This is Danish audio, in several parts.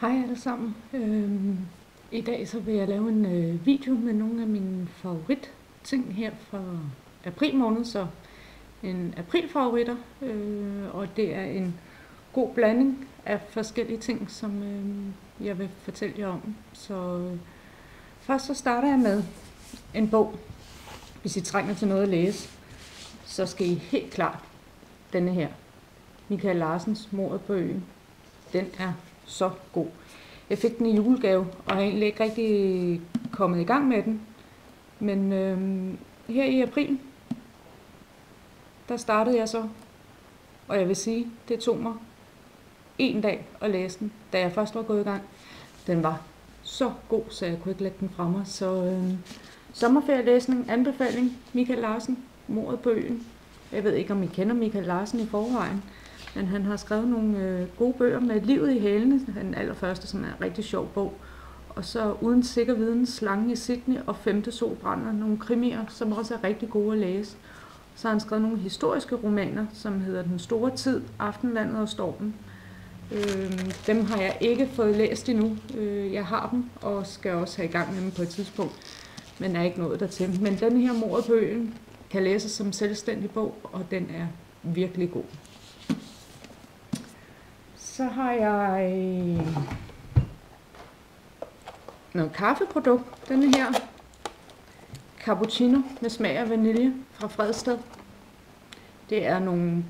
Hej alle sammen. I dag så vil jeg lave en video med nogle af mine favoritting her fra april måned, så en aprilfavoritter, og det er en god blanding af forskellige ting, som jeg vil fortælle jer om. Så først så starter jeg med en bog. Hvis I trænger til noget at læse, så skal I helt klart denne her. Michael Larsens Mordet på øen. Den er så god. Jeg fik den i julegave, og har egentlig ikke rigtig kommet i gang med den. Men her i april, der startede jeg så, og jeg vil sige, det tog mig en dag at læse den, da jeg først var gået i gang. Den var så god, så jeg kunne ikke lægge den fra mig. Så sommerferielæsning, anbefaling, Michael Larsen, Mordet på øen. Jeg ved ikke, om I kender Michael Larsen i forvejen, men han har skrevet nogle gode bøger med livet i hælene. Den allerførste, som er en rigtig sjov bog. Og så Uden sikker viden, Slangen i Sydney og Femte sol brænder. Nogle krimier, som også er rigtig gode at læse. Så har han skrevet nogle historiske romaner, som hedder Den store tid, Aftenlandet og Stormen. Dem har jeg ikke fået læst endnu. Jeg har dem, og skal også have i gang med dem på et tidspunkt, men er ikke nået dertil. Men den her Mordet på øen kan læses som selvstændig bog, og den er virkelig god. Så har jeg noget kaffeprodukt. Denne her cappuccino med smag af vanilje fra Fredsted. Det er nogle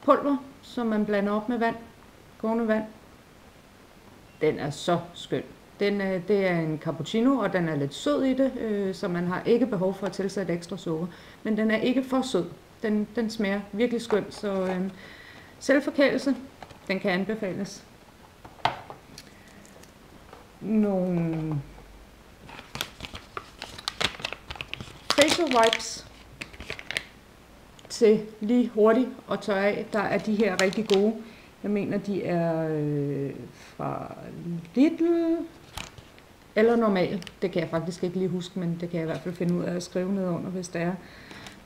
pulver, som man blander op med vand, kogende vand. Den er så skøn. Det er en cappuccino, og den er lidt sød i det, så man har ikke behov for at tilsætte ekstra sukker. Men den er ikke for sød. Den smager virkelig skønt, så selvforkælelse, den kan anbefales. Nogle facial wipes til lige hurtigt at tørre af. Der er de her rigtig gode. Jeg mener, de er fra Lidl eller Normal. Det kan jeg faktisk ikke lige huske, men det kan jeg i hvert fald finde ud af at skrive ned under, hvis det er.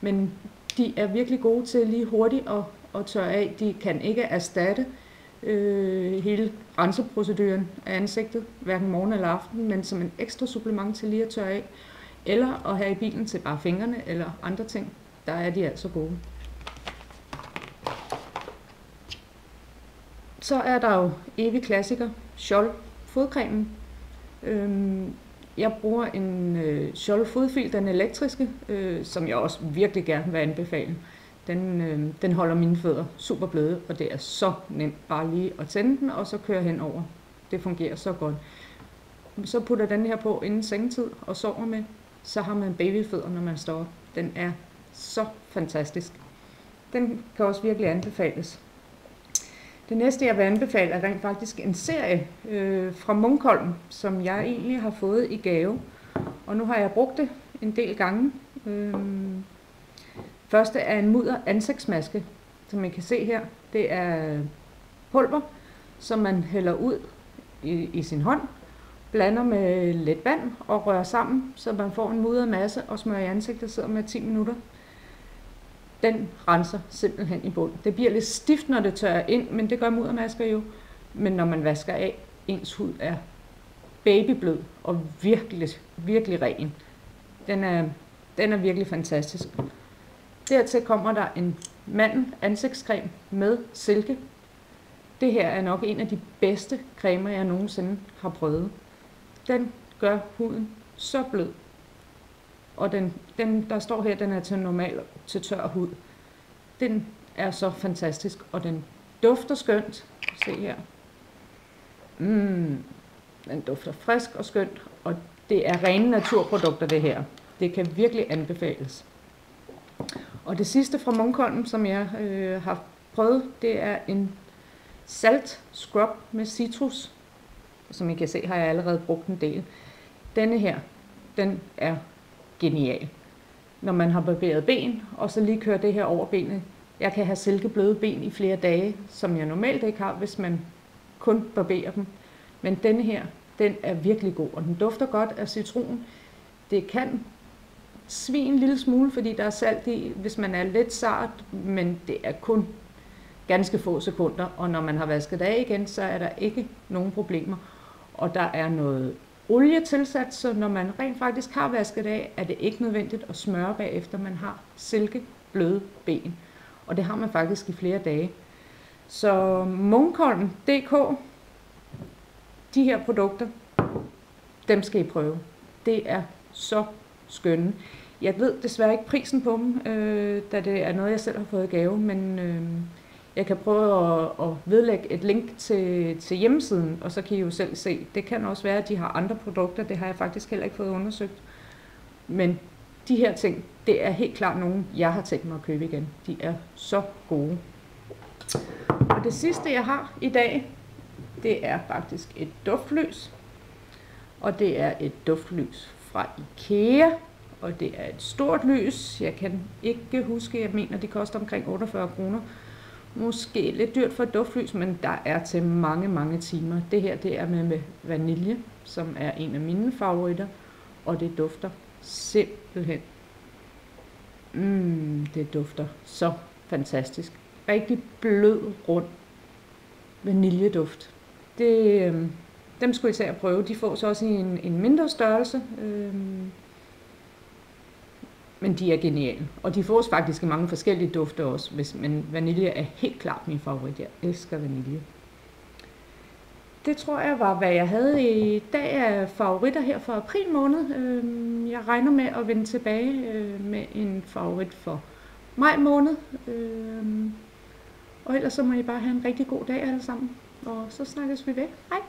Men de er virkelig gode til lige hurtigt at tørre af. De kan ikke erstatte hele renseproceduren af ansigtet, hverken morgen eller aften, men som en ekstra supplement til lige at tørre af, eller at have i bilen til bare fingrene eller andre ting. Der er de altså gode. Så er der jo evig klassiker, Scholl fodcremen. Jeg bruger en Scholl fodfil, den elektriske, som jeg også virkelig gerne vil anbefale. Den holder mine fødder super bløde, og det er så nemt bare lige at tænde den, og så køre henover. Det fungerer så godt. Så putter den her på inden sengetid og sover med, så har man babyfødder, når man står op. Den er så fantastisk. Den kan også virkelig anbefales. Det næste, jeg vil anbefale, er rent faktisk en serie fra Munkholm, som jeg egentlig har fået i gave. Og nu har jeg brugt det en del gange. Første er en mudder ansigtsmaske, som I kan se her. Det er pulver, som man hælder ud i sin hånd, blander med lidt vand og rører sammen, så man får en mudret masse og smører i ansigtet, sidder med 10 minutter. Den renser simpelthen i bunden. Det bliver lidt stift, når det tørrer ind, men det gør muddermasker jo. Men når man vasker af, ens hud er babyblød og virkelig, virkelig ren. Den er virkelig fantastisk. Dertil kommer der en mandel ansigtscreme med silke. Det her er nok en af de bedste cremer, jeg nogensinde har prøvet. Den gør huden så blød. Og den der står her, den er til normal til tør hud. Den er så fantastisk, og den dufter skønt. Se her. Den dufter frisk og skønt, og det er rene naturprodukter det her. Det kan virkelig anbefales. Og det sidste fra Munkholm, som jeg har prøvet, det er en salt scrub med citrus. Som I kan se, har jeg allerede brugt en del. Denne her, den er genial. Når man har barberet ben, og så lige kører det her over benet. Jeg kan have silkebløde ben i flere dage, som jeg normalt ikke har, hvis man kun barberer dem. Men denne her, den er virkelig god, og den dufter godt af citron. Det kan svine en lille smule, fordi der er salt i, hvis man er lidt sart, men det er kun ganske få sekunder, og når man har vasket af igen, så er der ikke nogen problemer. og der er noget olie tilsat, så når man rent faktisk har vasket af, er det ikke nødvendigt at smøre bagefter. Man har silke bløde ben, og det har man faktisk i flere dage. Så Munkholm.dk, de her produkter, dem skal I prøve. Det er så skønne. Jeg ved desværre ikke prisen på dem, da det er noget, jeg selv har fået i gave, men jeg kan prøve at vedlægge et link til hjemmesiden, og så kan I jo selv se. Det kan også være, at de har andre produkter, det har jeg faktisk heller ikke fået undersøgt. Men de her ting, det er helt klart nogle, jeg har tænkt mig at købe igen. De er så gode. Og det sidste, jeg har i dag, det er faktisk et duftlys. Og det er et duftlys fra IKEA. Og det er et stort lys. Jeg kan ikke huske, jeg mener, de koster omkring 48 kroner. Måske lidt dyrt for et duftlys, men der er til mange, mange timer. Det her, det er med vanilje, som er en af mine favoritter. Og det dufter simpelthen. Det dufter så fantastisk. Rigtig blød, rund vaniljeduft. Dem skulle I tage at prøve. De får så også i en mindre størrelse. Men de er geniale. Og de fås faktisk i mange forskellige dufte også. Men vanilje er helt klart min favorit. Jeg elsker vanilje. Det tror jeg var, hvad jeg havde i dag af favoritter her for april måned. Jeg regner med at vende tilbage med en favorit for maj måned. Og ellers så må I bare have en rigtig god dag alle sammen. Og så snakkes vi ved. Hej!